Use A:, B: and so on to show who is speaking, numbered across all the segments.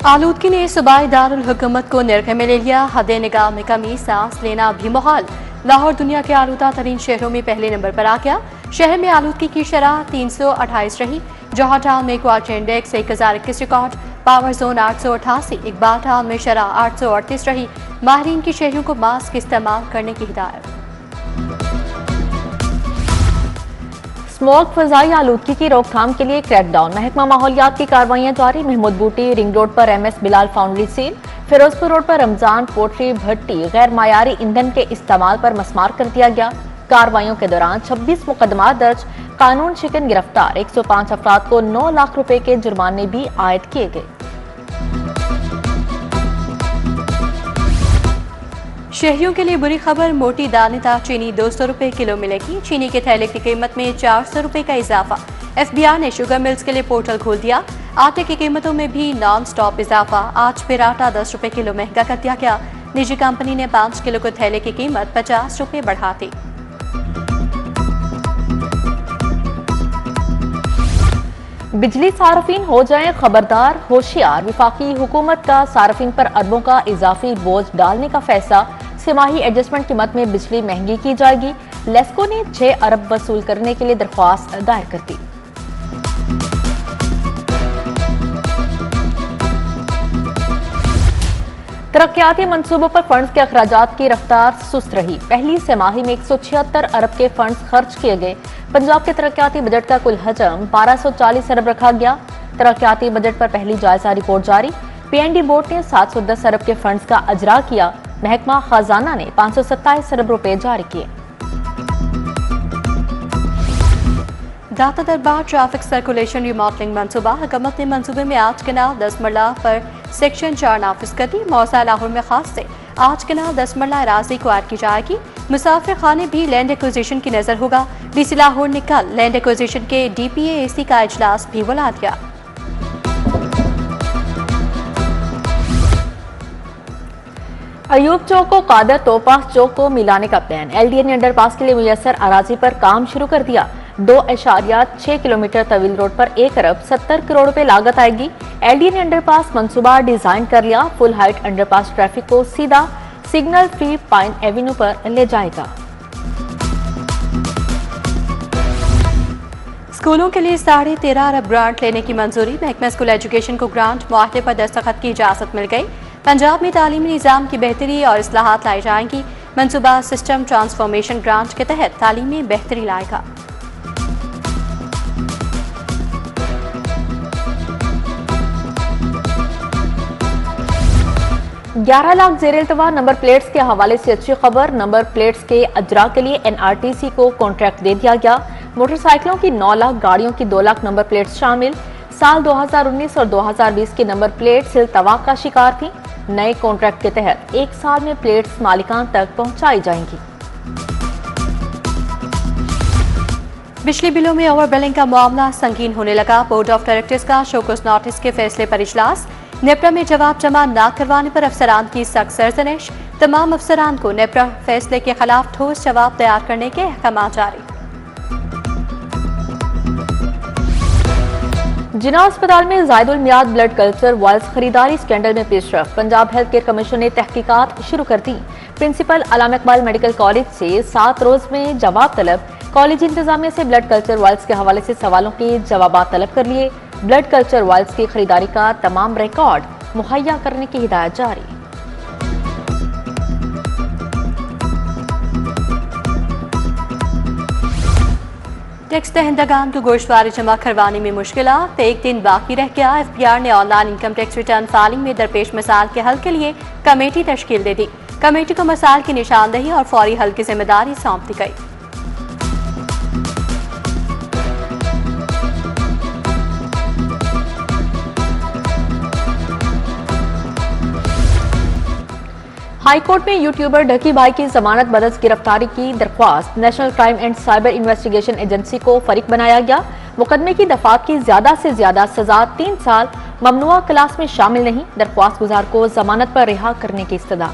A: आलूदगी ने सूबाई दारुल हुकूमत को निर्भय में ले लिया। हद निगाह में कमी, सांस लेना भी मुहाल। लाहौर दुनिया के आलूदा तरीन शहरों में पहले नंबर पर आ गया। शहर में आलूदगी की शरह 328 रही। जौहर टाउन में quarter index 1021 record, power zone 888, Iqbal town में शरह 838 रही। माहरीन की शहरियों को मास्क इस्तेमाल करने की हिदायत।
B: स्मोक फजाई आलूदगी की रोकथाम के लिए क्रैकडाउन, महकमा माहौलियात की कार्रवाइयां जारी। महमूद बूटी रिंग रोड पर MS Bilal foundry seal, Ferozepur road पर रमजान पोट्री भट्टी गैर मायारी ईंधन के इस्तेमाल पर मस्मार कर दिया गया। कार्रवाइयों के दौरान 26 मुकदमा दर्ज, कानून शिकन गिरफ्तार, 105 अफराद को 9 लाख रुपए के जुर्माने भी आयद किए गए।
A: शहरियों के लिए बुरी खबर, मोटी दानेदार चीनी 200 रुपए किलो मिलेगी। चीनी के थैले की कीमत में 400 रुपए का इजाफा। FBI ने शुगर मिल्स के लिए पोर्टल खोल दिया। आटे की कीमतों में भी नॉन स्टॉप इजाफा। आज फिर आटा 10 रुपए किलो महंगा कर दिया गया। निजी कंपनी ने 5 किलो के थैले की कीमत 50 रुपए बढ़ा दी।
B: बिजली सार्फिन हो जाएं खबरदार, होशियार। विफाकी हुकूमत का सार्फिन पर अरबों का इजाफी बोझ डालने का फैसला। सिमाही एडजस्टमेंट की मद में बिजली महंगी की जाएगी। लेस्को ने 6 अरब वसूल करने के लिए दरख्वास्त दायर कर दी। तरक्याती मंसूबों पर फंड्स के अखराजात की रफ्तार सुस्त रही। पहली तिमाही में 176 अरब के फंड्स खर्च किए गए। पंजाब के तरक्याती बजट का कुल हजम 1240 अरब रखा गया। तरक्याती बजट पर पहली जायजा रिपोर्ट जारी। PND बोर्ड ने 710 अरब के फंड्स का अजरा किया। महकमा खजाना ने 527 अरब रुपए जारी किए।
A: दाता दरबार ट्रैफिक सर्कुलेशन रिमॉडलिंग मनसूबा, हुकूमत ने मनसूबे में आज कनाल 10 मरला पर सेक्शन 4 नाफिज कर दी। मौसा लाहौर में खास से आज कनाल 10 मरला अराजी को ऐड की जाएगी। मुसाफिर खाने भी लैंड एक्विजिशन की नजर होगा। DC लाहौर ने कल लैंड एक्विजिशन के DPAAC का इजलास भी बुला दिया।
B: अयूब चौक को कादर तोपास चौक को मिलाने का प्लान। LDA ने अंडरपास के लिए मुयसर अराजी पर काम शुरू कर दिया। 2.6 किलोमीटर तवील रोड पर 1 अरब 70 करोड़ रुपए लागत आएगी। LDA ने अंडरपास मंसूबा डिजाइन कर लिया। फुल हाइट अंडरपास ट्रैफिक को सीधा सिग्नल फ्री पाइन एवेन्यू पर ले जाएगा।
A: स्कूलों के लिए 13.5 अरब ग्रांट लेने की मंजूरी। महकमा स्कूल एजुकेशन को ग्रांट मुआहदे पर दस्तखत की इजाजत मिल गई। पंजाब में तालीमी निज़ाम की बेहतरी और इस्लाहात लाई जाएंगी। मंसूबा सिस्टम ट्रांसफॉर्मेशन ग्रांट के तहत तालीम में बेहतरी लाएगा।
B: ग्यारह लाख ज़ेर इल्तवा नंबर प्लेट्स के हवाले से अच्छी खबर। नंबर प्लेट्स के अजरा के लिए NRTC को कॉन्ट्रैक्ट दे दिया गया। मोटरसाइकिलों की 9 लाख, गाड़ियों की 2 लाख नंबर प्लेट्स शामिल। साल 2019 और 2020 की नंबर प्लेट्स इल्तवा का शिकार थी। नए कॉन्ट्रैक्ट के तहत 1 साल में प्लेट्स मालिकान तक पहुंचाई जाएंगी।
A: बिजली बिलों में ओवर बिलिंग का मामला संगीन होने लगा। बोर्ड ऑफ डायरेक्टर्स का शोकस नोटिस के फैसले पर इजलास। नेपरा में जवाब जमा न करवाने पर अफसरान की सख्त सरजनिश। तमाम अफसरान को नेपरा फैसले के खिलाफ ठोस जवाब तैयार करने के अहकाम जारी।
B: जिना अस्पताल में जायदुल मियाद ब्लड कल्चर वायल्स खरीदारी स्कैंडल में पेशरफ। पंजाब हेल्थ केयर कमीशन ने तहकीकात शुरू कर दी। प्रिंसिपल अल्लामा इकबाल मेडिकल कॉलेज से 7 रोज में जवाब तलब। कॉलेज इंतजामिया से ब्लड कल्चर वायल्स के हवाले से सवालों के जवाब तलब कर लिए। ब्लड कल्चर वायल्स की खरीदारी का तमाम रिकॉर्ड मुहैया करने की हिदायत जारी।
A: टैक्स दहंदगान को गोश्तवारी जमा करवाने में मुश्किलात। 1 दिन बाकी रह गया। FBR ने online income tax return filing में दरपेश मसाइल के हल के लिए कमेटी तश्कील दे दी। कमेटी को मसाइल की निशानदही और फौरी हल की जिम्मेदारी सौंप दी गई।
B: हाईकोर्ट में यूट्यूबर ढकी भाई की जमानत बदस गिरफ्तारी की दरख्वास्त। National crime and cyber investigation agency को फरीक बनाया गया। मुकदमे की दफात की ज्यादा से ज्यादा सजा 3 साल ममनुआ क्लास में शामिल नहीं। दरख्वास्त गुजार को जमानत पर रिहा करने की इस्तदा।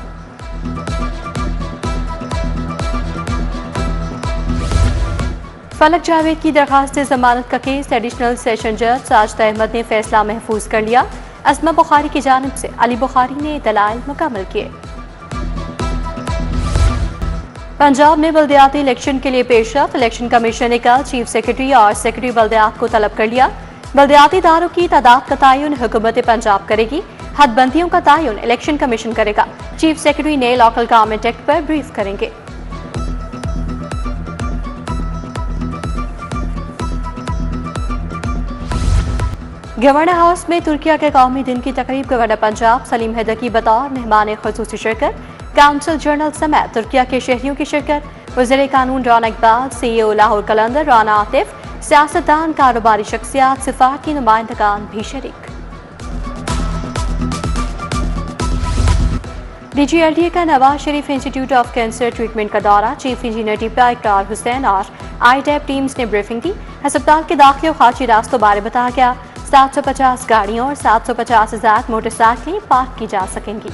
A: फलक जावेद की दरखास्त जमानत का केस एडिशनल सेशन जज साजिद अहमद ने फैसला महफूज कर लिया। अज़मा बुखारी की जानिब से अली बुखारी ने दलाइल मुकम्मल किए। पंजाब में बल्दियाती इलेक्शन के लिए पेशरफ। इलेक्शन कमीशन ने कल चीफ सेक्रेटरी और सेक्रेटरी बल्दियात को तलब कर लिया। बल्दियाती इदारों की तादाद का तयन हुकूमत पंजाब करेगी। हदबंदियों का तयन इलेक्शन कमीशन करेगा। चीफ सेक्रेटरी ने लोकल गवर्नमेंट एक्ट पर ब्रीफ करेंगे। गवर्नर हाउस में तुर्किया के कौमी दिन की तकरीब। गवर्नर पंजाब सलीम हैदर की बतौर मेहमान खुसूसी शिरकत। काउंसिल जनरल समेत तुर्किया के शहरियों की शिरकत। वज़ीर कानून राना इकबाल, CEO लाहौर कलंदर राना आतिफ, सियासतदान, कारोबारी शख्सियात, सिफार की नुमाइंदगान भी शरीक। DGLDA का Nawaz Sharif institute of cancer treatment का दौरा। चीफ इंजीनियर डिप्टी इकरार हुसैन और IDEP टीम्स ने ब्रीफिंग दी। अस्पताल के दाखिले और खाची रास्तों बारे बताया गया। 750 गाड़ियों और 750,000 मोटरसाइकिलें पार्क की जा सकेंगी।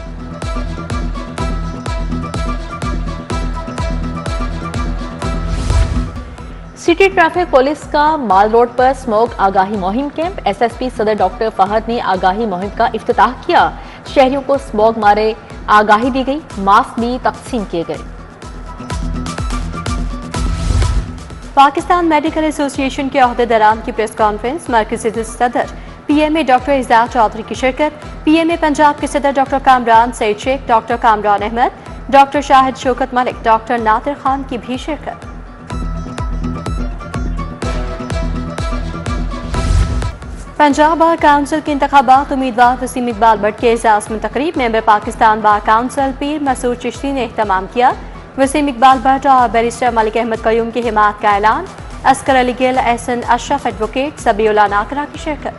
B: सिटी ट्रैफिक पुलिस का माल रोड पर स्मोक आगाही मुहिम कैंप। SSP सदर डॉक्टर फहद ने आगाही मुहिम का इफ्तिताह किया। शहरियों को स्मोक मारे आगाही दी गई। मास्क भी तकसीम किए गए।
A: पाकिस्तान मेडिकल एसोसिएशन के अहदेदारान की प्रेस कॉन्फ्रेंस। मरकजी सदर PMA डॉक्टर इज़ाद चौधरी की शिरकत। PMA पंजाब के सदर doctor Kamran Saeed Sheikh, doctor Kamran Ahmed, doctor Shahid Shaukat Malik, doctor Nadir Khan की भी शिरकत। पंजाब बार काउंसिल के इंतखाबात। उम्मीदवार वसीम इकबाल भट्ट के एजाज में तकरीब। मेंबर पाकिस्तान बार काउंसिल पीर मसूद चिश्ती ने एहतमाम किया। वसीम इकबाल भट्ट और बैरिस्टर मलिक अहमद कयूम की हिमायत का ऐलान। अस्कर अली गिल, एहसन अशरफ एडवोकेट, सबीउल्लाह नाकरा की शिरकत।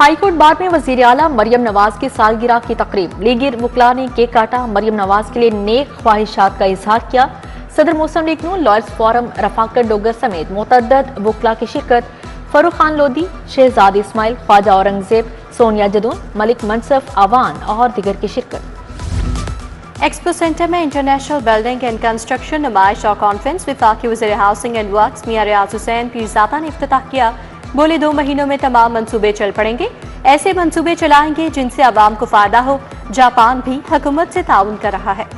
B: हाईकोर्ट बार में वजीर आला मरियम नवाज की सालगिरह की तकरीब। लीगी वकला ने केक काटा। मरियम नवाज के लिए नेक ख्वाहिशात का इजहार किया। सदर मुस्लिम लीग नून, लॉयर्स फोरम, रफाकत डोगर समेत मुतअद्दिद वकला की शिरकत। फरूख खान लोधी, शहजाद इस्माइल, ख्वाजा औरंगजेब, सोनिया जदून, मलिक मनसफ आवान और दिगर की शिरकत।
A: एक्सपो सेंटर में इंटरनेशनल बिल्डिंग एंड कंस्ट्रक्शन नुमाइश और कॉन्फ्रेंस। वफाकी वज़ीर हाउसिंग एंड वर्क्स मियां रियाज हुसैन पीरज़ादा ने इफ्तिताह किया। बोले 2 महीनों में तमाम मंसूबे चल पड़ेंगे। ऐसे मंसूबे चलाएंगे जिनसे आवाम को फायदा हो। जापान भी हुकूमत से ताउन कर रहा है।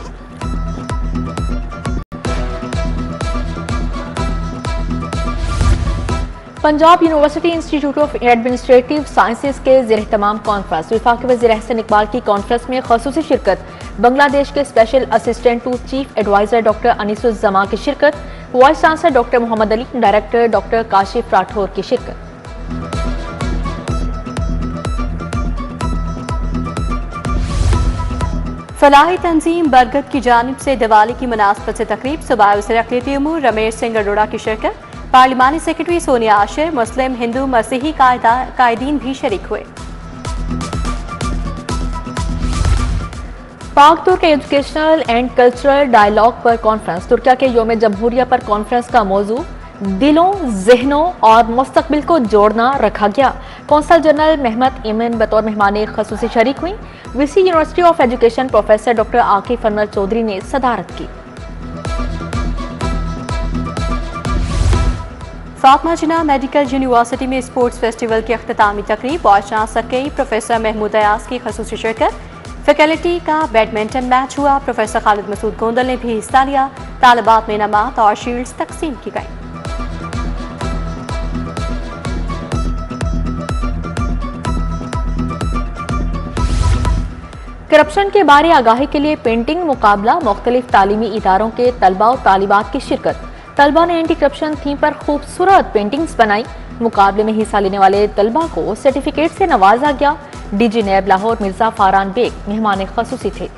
B: Punjab university institute of administrative sciences के ज़ेर-ए-तमाम कॉन्फ्रेंस। वफाकी वज़ीर एहसन इकबाल की कॉन्फ्रेंस में ख़ुसूसी शिरकत। बांग्लादेश के special assistant to chief adviser doctor Anisuzzaman की शिरकत। Vice chancellor doctor Mohammad Ali, director doctor Kashif Rathore की शिरकत।
A: फलाही तंजीम बरगद की जानिब से दिवाली की मुनासबत से तकरीब। सूबाई वज़ीर अक़लियती उमूर रमेश सिंह अरोड़ा की शिरकत। पार्लिमानी सेक्रेटरी सोनिया आशिर, मुस्लिम, हिंदू, मसीही कायदीन भी शरीक हुए।
B: पाक तुर्क एजुकेशनल एंड कल्चरल डायलॉग पर कॉन्फ्रेंस। तुर्किया के योम जमहूरिया पर कॉन्फ्रेंस का मौजू दिलों, जहनों और मुस्तकबिल को जोड़ना रखा गया। कौंसल जनरल महमद ईमन बतौर मेहमान खसूसी शरीक हुई। VC university of education professor doctor Akif Anwar Chaudhry ने सदारत की।
A: फातिमा जिन्ना मेडिकल यूनिवर्सिटी में स्पोर्ट्स फेस्टिवल की अख्तामी तकरीब। वाइस चांसलर के प्रोफेसर महमूद अयाज की खसूसी शिरकत। फैकल्टी का बैडमिंटन मैच हुआ। प्रोफेसर खालिद मसूद गोंदल ने भी हिस्सा लिया। तालिबात में इनामात और शील्ड्स तकसीम की गई।
B: करप्शन के बारे आगाही के लिए पेंटिंग मुकाबला। मुख्तलिफ तालीमी इदारों के तलबा और तालिबात की शिरकत। तलबा ने एंटी करप्शन थीम पर खूबसूरत पेंटिंग्स बनाई। मुकाबले में हिस्सा लेने वाले तलबा को सर्टिफिकेट से नवाजा गया। DG नैब लाहौर मिर्जा फारान बेग मेहमान खसूसी थे।